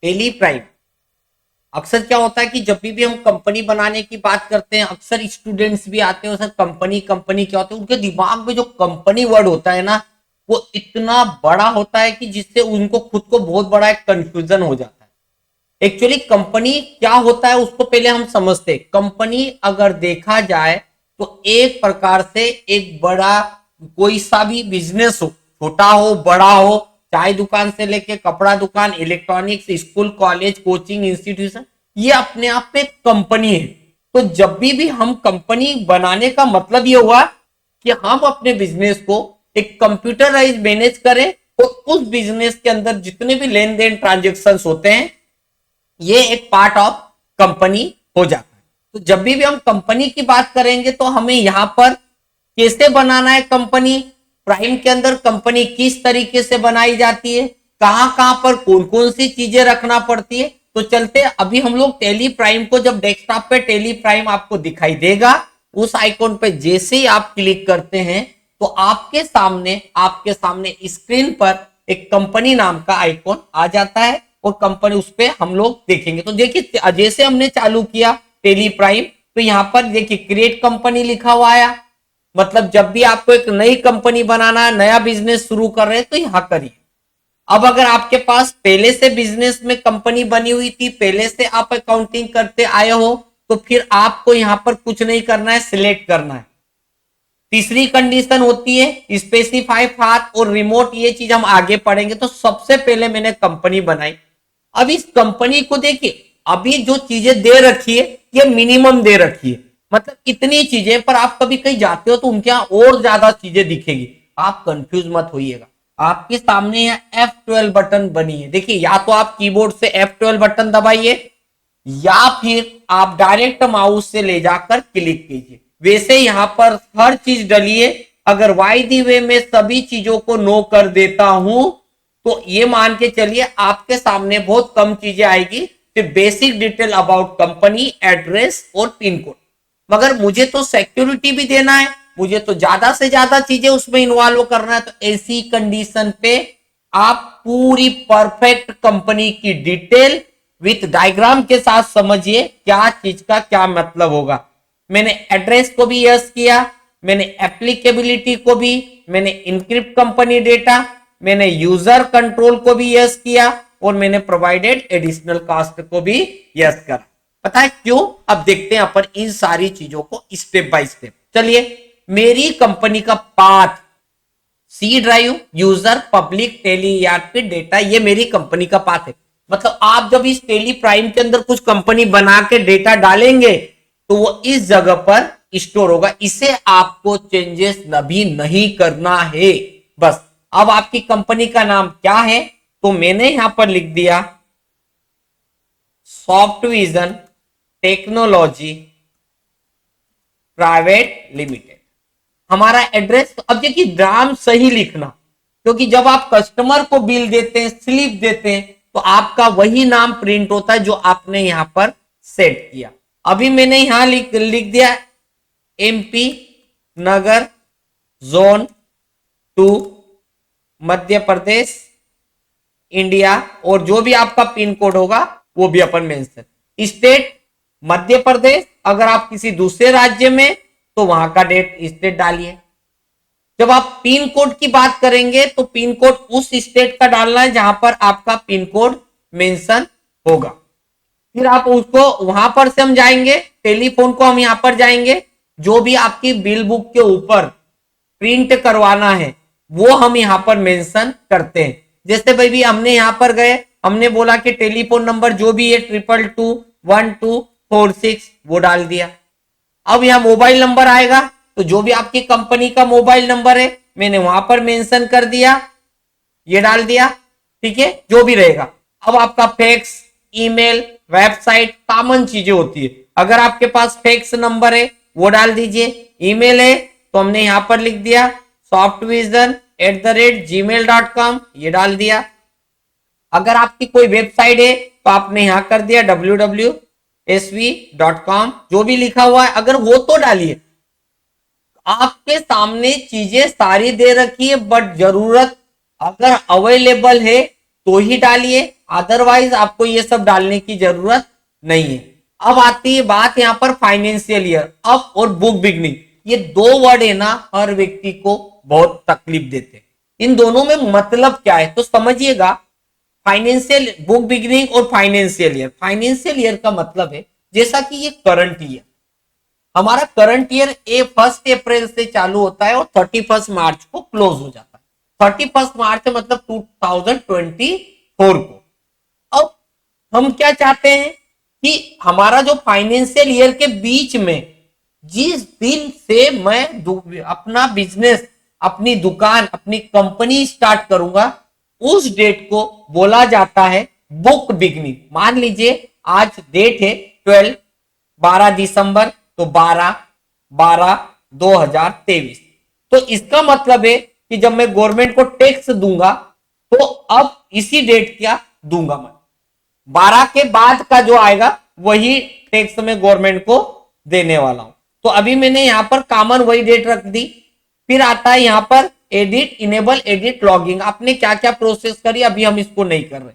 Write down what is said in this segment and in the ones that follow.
Tally Prime. अक्सर क्या होता है कि जब भी हम कंपनी बनाने की बात करते हैं, अक्सर स्टूडेंट्स भी आते हैं, सर कंपनी कंपनी क्या होता है, उनके दिमाग में जो कंपनी वर्ड होता है ना, वो इतना बड़ा होता है कि जिससे उनको खुद को बहुत बड़ा एक कंफ्यूजन हो जाता है। एक्चुअली कंपनी क्या होता है उसको पहले हम समझते हैं। कंपनी अगर देखा जाए तो एक प्रकार से एक बड़ा कोई सा भी बिजनेस हो, छोटा हो बड़ा हो, चाय दुकान से लेके कपड़ा दुकान, electronics, school, college, coaching institution, ये अपने आप में कंपनी है। तो जब भी हम कंपनी बनाने का मतलब ये हुआ कि हम अपने बिजनेस को एक कंप्यूटराइज मैनेज करें, तो उस बिजनेस के अंदर जितने भी लेन देन ट्रांजेक्शन होते हैं ये एक पार्ट ऑफ कंपनी हो जाता है। तो जब भी हम कंपनी की बात करेंगे तो हमें यहां पर कैसे बनाना है कंपनी, प्राइम के अंदर कंपनी किस तरीके से बनाई जाती है, कहां कहां पर कौन कौन सी चीजें रखना पड़ती है। तो चलते अभी हम लोग टेली प्राइम को, जब डेस्कटॉप पे टेली प्राइम आपको दिखाई देगा, उस आइकॉन पे जैसे ही आप क्लिक करते हैं तो आपके सामने स्क्रीन पर एक कंपनी नाम का आइकॉन आ जाता है और कंपनी उस पर हम लोग देखेंगे। तो देखिए जैसे हमने चालू किया टेली प्राइम, तो यहां पर देखिए क्रिएट कंपनी लिखा हुआ आया। मतलब जब भी आपको एक नई कंपनी बनाना है, नया बिजनेस शुरू कर रहे हैं, तो यहां करिए। अब अगर आपके पास पहले से बिजनेस में कंपनी बनी हुई थी, पहले से आप अकाउंटिंग करते आए हो, तो फिर आपको यहां पर कुछ नहीं करना है, सिलेक्ट करना है। तीसरी कंडीशन होती है स्पेसिफाई पाथ और रिमोट, ये चीज हम आगे पढ़ेंगे। तो सबसे पहले मैंने कंपनी बनाई। अब इस कंपनी को देखिए, अभी जो चीजें दे रखी है ये मिनिमम दे रखी है, मतलब इतनी चीजें, पर आप कभी कहीं जाते हो तो उनके यहां और ज्यादा चीजें दिखेगी। आप कंफ्यूज मत होइएगा। आपके सामने यहाँ F12 बटन बनी है, देखिए या तो आप कीबोर्ड से F12 बटन दबाइए या फिर आप डायरेक्ट माउस से ले जाकर क्लिक कीजिए। वैसे यहां पर हर चीज डलिए। अगर वाई दी वे में सभी चीजों को नो कर देता हूं तो ये मान के चलिए आपके सामने बहुत कम चीजें आएगी, फिर basic detail about company, address और पिन कोड। मगर मुझे तो सिक्योरिटी भी देना है, मुझे तो ज्यादा से ज्यादा चीजें उसमें इन्वॉल्व करना है। तो ऐसी कंडीशन पे आप पूरी परफेक्ट कंपनी की डिटेल विथ डायग्राम के साथ समझिए क्या चीज का क्या मतलब होगा। मैंने एड्रेस को भी यस किया, मैंने एप्लीकेबिलिटी को भी, मैंने इनक्रिप्ट कंपनी डेटा, मैंने यूजर कंट्रोल को भी यस किया और मैंने प्रोवाइडेड एडिशनल कास्ट को भी यस करा। पता है क्यों? अब देखते हैं अपन इन सारी चीजों को स्टेप बाय स्टेप। चलिए, मेरी कंपनी का path, C drive, user, public, Tally ERP, data, ये मेरी कंपनी का पाथ है। मतलब आप जब इस टेली प्राइम के अंदर कुछ कंपनी बना के डेटा डालेंगे तो वो इस जगह पर स्टोर होगा। इसे आपको चेंजेस भी नहीं करना है। बस अब आपकी कंपनी का नाम क्या है, तो मैंने यहां पर लिख दिया सॉफ्टविजन टेक्नोलॉजी प्राइवेट लिमिटेड। हमारा एड्रेस, अब देखिए नाम सही लिखना, क्योंकि जब आप कस्टमर को बिल देते हैं, स्लिप देते हैं, तो आपका वही नाम प्रिंट होता है जो आपने यहां पर सेट किया। अभी मैंने यहां लिख दिया एमपी नगर जोन 2 मध्य प्रदेश इंडिया, और जो भी आपका पिन कोड होगा वो भी अपन मेंशन। स्टेट मध्य प्रदेश, अगर आप किसी दूसरे राज्य में तो वहां का डेट स्टेट डालिए। जब आप पिन कोड की बात करेंगे तो पिन कोड उस स्टेट का डालना है जहां पर आपका पिन कोड मेंशन होगा। फिर आप उसको वहां पर से हम जाएंगे, टेलीफोन को हम यहां पर जाएंगे, जो भी आपकी बिल बुक के ऊपर प्रिंट करवाना है वो हम यहां पर मेंशन करते हैं। जैसे भाई भी हमने यहां पर गए, हमने बोला कि टेलीफोन नंबर जो भी है 2221-1246 वो डाल दिया। अब यहां मोबाइल नंबर आएगा, तो जो भी आपकी कंपनी का मोबाइल नंबर है मैंने वहां पर मेंशन कर दिया, ये डाल दिया। ठीक है, जो भी रहेगा। अब आपका फैक्स, ईमेल, वेबसाइट, कॉमन चीजें होती है। अगर आपके पास फैक्स नंबर है वो डाल दीजिए, ईमेल है तो हमने यहां पर लिख दिया softvision@gmail.com, ये डाल दिया। अगर आपकी कोई वेबसाइट है तो आपने यहां कर दिया www.sv.com, जो भी लिखा हुआ है अगर वो तो डालिए। आपके सामने चीजें सारी दे रखी है, बट जरूरत अगर अवेलेबल है तो ही डालिए, अदरवाइज आपको ये सब डालने की जरूरत नहीं है। अब आती है बात यहाँ पर फाइनेंशियल ईयर। अब और बुक बिगनिंग, ये दो वर्ड है ना हर व्यक्ति को बहुत तकलीफ देते हैं। इन दोनों में मतलब क्या है तो समझिएगा। फाइनेंशियल बुक बिगनिंग और फाइनेंशियल ईयर, फाइनेंशियल ईयर का मतलब है जैसा कि ये करंट ईयर, हमारा करंट ईयर 1 अप्रैल से चालू होता है और 31 मार्च को क्लोज हो जाता है। 31 मार्च मतलब 2024 को। अब हम क्या चाहते हैं कि हमारा जो फाइनेंशियल ईयर के बीच में जिस दिन से मैं अपना बिजनेस, अपनी दुकान, अपनी कंपनी स्टार्ट करूंगा, उस डेट को बोला जाता है बुक बिगनिंग। मान लीजिए आज डेट है 12 दिसंबर, तो 12/12/2023। तो इसका मतलब है कि जब मैं गवर्नमेंट को टैक्स दूंगा तो अब इसी डेट क्या दूंगा मैं, 12 के बाद का जो आएगा वही टैक्स में गवर्नमेंट को देने वाला हूं। तो अभी मैंने यहां पर कॉमन वही डेट रख दी। फिर आता है यहां पर एडिट, इनेबल एडिट लॉगिंग, आपने क्या क्या प्रोसेस करी, अभी हम इसको नहीं कर रहे।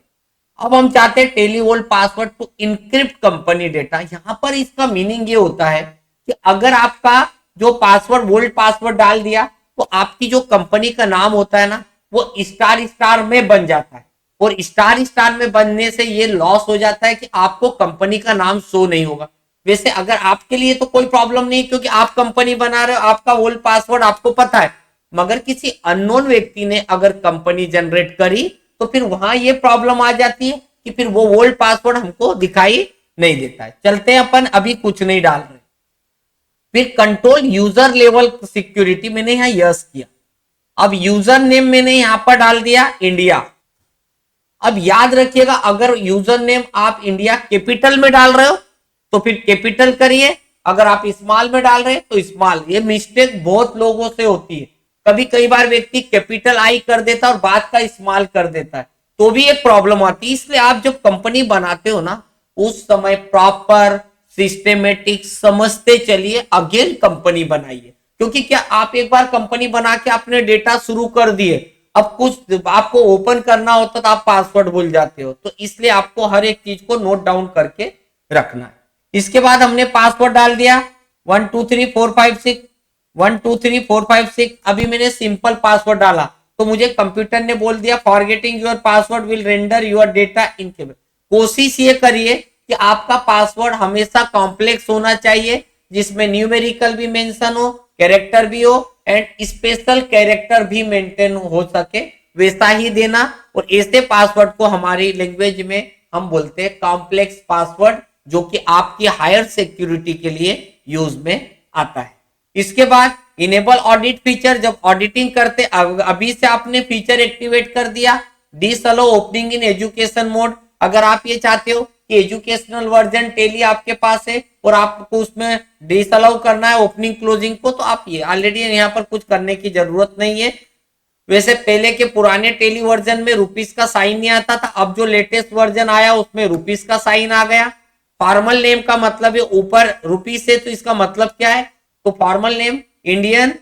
अब हम चाहते हैं Tally old password to encrypt company data. यहां पर इसका मीनिंग ये होता है कि अगर आपका जो पासवर्ड वोल्ड पासवर्ड डाल दिया तो आपकी जो कंपनी का नाम होता है ना वो स्टार स्टार में बन जाता है, और स्टार स्टार में बनने से ये लॉस हो जाता है कि आपको कंपनी का नाम शो नहीं होगा। वैसे अगर आपके लिए तो कोई प्रॉब्लम नहीं क्योंकि आप कंपनी बना रहे हो, आपका ओल्ड पासवर्ड आपको पता है, मगर किसी अननोन व्यक्ति ने अगर कंपनी जनरेट करी तो फिर वहां ये प्रॉब्लम आ जाती है कि फिर वो ओल्ड पासवर्ड हमको दिखाई नहीं देता है। चलते हैं अपन अभी कुछ नहीं डाल रहे। फिर कंट्रोल यूजर लेवल सिक्योरिटी, मैंने यहां यस किया। अब यूजर नेम मैंने यहां पर डाल दिया इंडिया। अब याद रखिएगा अगर यूजर नेम आप इंडिया कैपिटल में डाल रहे हो तो फिर कैपिटल करिए, अगर आप स्मॉल में डाल रहे हैं तो स्मॉल। ये मिस्टेक बहुत लोगों से होती है, कभी कई बार व्यक्ति कैपिटल आई कर देता है और बाद का स्मॉल कर देता है, तो भी एक प्रॉब्लम आती है। इसलिए आप जब कंपनी बनाते हो ना उस समय प्रॉपर सिस्टेमेटिक समझते चलिए, अगेन कंपनी बनाइए। क्योंकि क्या आप एक बार कंपनी बना के आपने डेटा शुरू कर दिए, अब कुछ आपको ओपन करना होता तो आप पासवर्ड भूल जाते हो, तो इसलिए आपको हर एक चीज को नोट डाउन करके रखना है। इसके बाद हमने पासवर्ड डाल दिया 123456 123456। अभी मैंने सिंपल पासवर्ड डाला तो मुझे कंप्यूटर ने बोल दिया forgetting your password will render your data incapable. कोशिश ये करिए कि आपका पासवर्ड हमेशा कॉम्प्लेक्स होना चाहिए, जिसमें न्यूमेरिकल भी मेंशन हो, कैरेक्टर भी हो एंड स्पेशल कैरेक्टर भी मेंटेन हो सके, वैसा ही देना। और ऐसे पासवर्ड को हमारी लैंग्वेज में हम बोलते हैं कॉम्प्लेक्स पासवर्ड, जो कि आपकी हायर सिक्योरिटी के लिए यूज में आता है। इसके बाद इनेबल ऑडिट फीचर, जब ऑडिटिंग करते अभी से आपने फीचर एक्टिवेट कर दिया। डिसअलो ओपनिंग इन एजुकेशन मोड, अगर आप ये चाहते हो कि एजुकेशनल वर्जन टेली आपके पास है और आपको उसमें डिसअलाउ करना है ओपनिंग क्लोजिंग को, तो आप ये ऑलरेडी यहाँ पर कुछ करने की जरूरत नहीं है। वैसे पहले के पुराने टेली वर्जन में रुपीस का साइन नहीं आता था, अब जो लेटेस्ट वर्जन आया उसमें रुपीस का साइन आ गया। फॉर्मल नेम का मतलब है ऊपर रुपीस है तो इसका मतलब क्या है, तो फॉर्मल नेम इंडियन,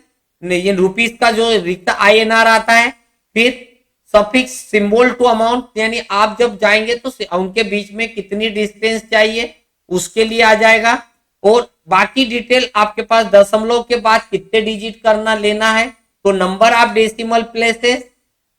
ये रुपीस का जो रिक्त INR आता है। फिर सफिक्स सिंबल टू अमाउंट, यानी आप जब जाएंगे तो उनके बीच में कितनी डिस्टेंस चाहिए उसके लिए आ जाएगा। और बाकी डिटेल आपके पास दशमलव के बाद कितने डिजिट करना लेना है, तो नंबर ऑफ डेसिमल प्लेसेस।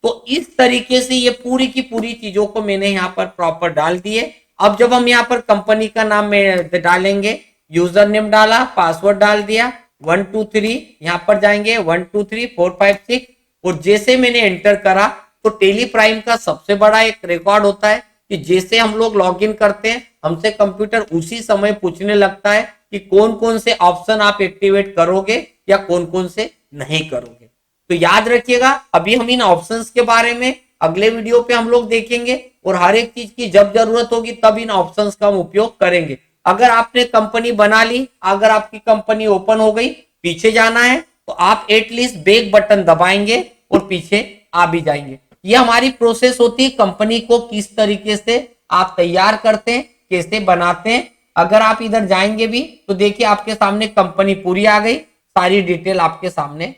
तो इस तरीके से ये पूरी की पूरी चीजों को मैंने यहाँ पर प्रॉपर डाल दिए। अब जब हम यहाँ पर कंपनी का नाम में डालेंगे, यूजर नेम डाला, पासवर्ड डाल दिया 123, यहाँ पर जाएंगे 123456 और जैसे मैंने एंटर करा तो टेली प्राइम का सबसे बड़ा एक रिकॉर्ड होता है कि जैसे हम लोग लॉगिन करते हैं हमसे कंप्यूटर उसी समय पूछने लगता है कि कौन कौन से ऑप्शन आप एक्टिवेट करोगे या कौन कौन से नहीं करोगे। तो याद रखिएगा अभी हम इन ऑप्शंस के बारे में अगले वीडियो पे हम लोग देखेंगे और हर एक चीज की जब जरूरत होगी तब इन ऑप्शंस का हम उपयोग करेंगे। अगर आपने कंपनी बना ली, अगर आपकी कंपनी ओपन हो गई, पीछे जाना है तो आप एटलीस्ट बैक बटन दबाएंगे और पीछे आ भी जाएंगे। ये हमारी प्रोसेस होती है कंपनी को किस तरीके से आप तैयार करते हैं, कैसे बनाते हैं। अगर आप इधर जाएंगे भी तो देखिए आपके सामने कंपनी पूरी आ गई, सारी डिटेल आपके सामने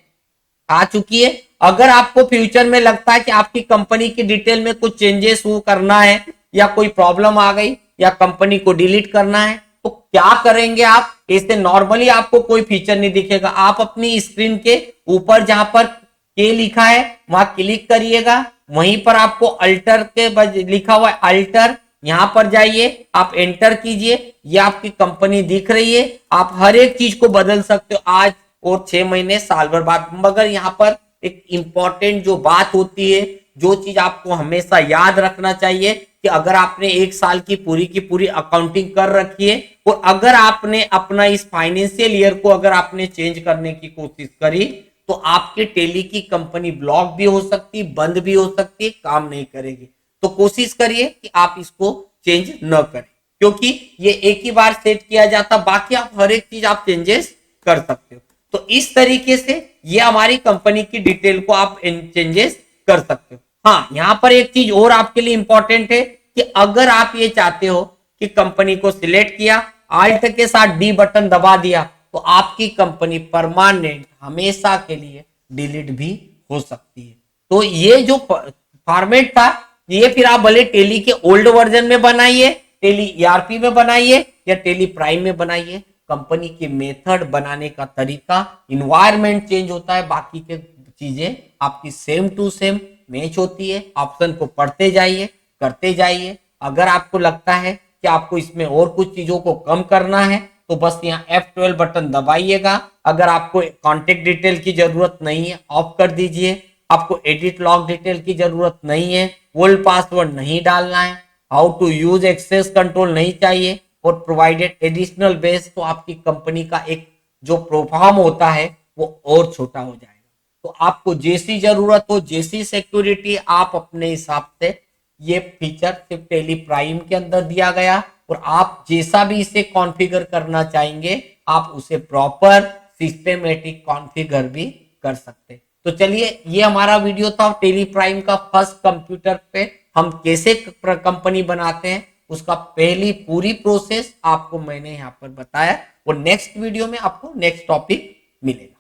आ चुकी है। अगर आपको फ्यूचर में लगता है कि आपकी कंपनी की डिटेल में कुछ चेंजेस करना है या कोई प्रॉब्लम आ गई या कंपनी को डिलीट करना है, तो क्या करेंगे आप? इससे नॉर्मली आपको कोई फीचर नहीं दिखेगा, आप अपनी स्क्रीन के ऊपर जहां पर के लिखा है वहां क्लिक करिएगा, वहीं पर आपको अल्टर के लिखा हुआ है अल्टर, यहां पर जाइए, आप एंटर कीजिए, ये आपकी कंपनी दिख रही है। आप हर एक चीज को बदल सकते हो आज और 6 महीने साल भर बाद। मगर यहाँ पर एक इंपॉर्टेंट जो बात होती है, जो चीज आपको हमेशा याद रखना चाहिए कि अगर आपने 1 साल की पूरी अकाउंटिंग कर रखी है और अगर आपने अपना इस फाइनेंशियल ईयर को अगर आपने चेंज करने की कोशिश करी, तो आपके टेली की कंपनी ब्लॉक भी हो सकती, बंद भी हो सकती है, काम नहीं करेगी। तो कोशिश करिए कि आप इसको चेंज न करें, क्योंकि ये एक ही बार सेट किया जाता, बाकी आप हर एक चीज आप चेंजेस कर सकते हो। तो इस तरीके से ये हमारी कंपनी की डिटेल को आप चेंजेस कर सकते हो। हाँ, यहां पर एक चीज और आपके लिए इंपॉर्टेंट है कि अगर आप ये चाहते हो कि कंपनी को सिलेक्ट किया, आल्ट के साथ डी बटन दबा दिया, तो आपकी कंपनी परमानेंट हमेशा के लिए डिलीट भी हो सकती है। तो ये जो फॉर्मेट था, ये फिर आप भले टेली के ओल्ड वर्जन में बनाइए, टेली ईआरपी में बनाइए या टेली प्राइम में बनाइए, कंपनी के मेथड बनाने का तरीका, इन्वायरमेंट चेंज होता है, बाकी के चीजें आपकी सेम टू सेम मैच होती है। ऑप्शन को पढ़ते जाइए, करते जाइए। अगर आपको लगता है कि आपको इसमें और कुछ चीजों को कम करना है, तो बस यहाँ F12 बटन दबाइएगा। अगर आपको कॉन्टेक्ट डिटेल की जरूरत नहीं है, ऑफ कर दीजिए। आपको एडिट लॉग डिटेल की जरूरत नहीं है, ओल्ड पासवर्ड नहीं डालना है, how to use access control नहीं चाहिए, और प्रोवाइडेड एडिशनल बेस, तो आपकी कंपनी का एक जो प्रोफार्म होता है वो और छोटा हो जाएगा। तो आपको जैसी जरूरत हो, जैसी सिक्योरिटी, आप अपने हिसाब से ये फीचर सिर्फ टेली प्राइम के अंदर दिया गया, और आप जैसा भी इसे कॉन्फ़िगर करना चाहेंगे, आप उसे प्रॉपर सिस्टमेटिक कॉन्फ़िगर भी कर सकते। तो चलिए, ये हमारा वीडियो था टेली प्राइम का फर्स्ट कंप्यूटर पे हम कैसे कंपनी बनाते हैं, उसका पहली पूरी प्रोसेस आपको मैंने यहाँ पर बताया। और नेक्स्ट वीडियो में आपको नेक्स्ट टॉपिक मिलेगा।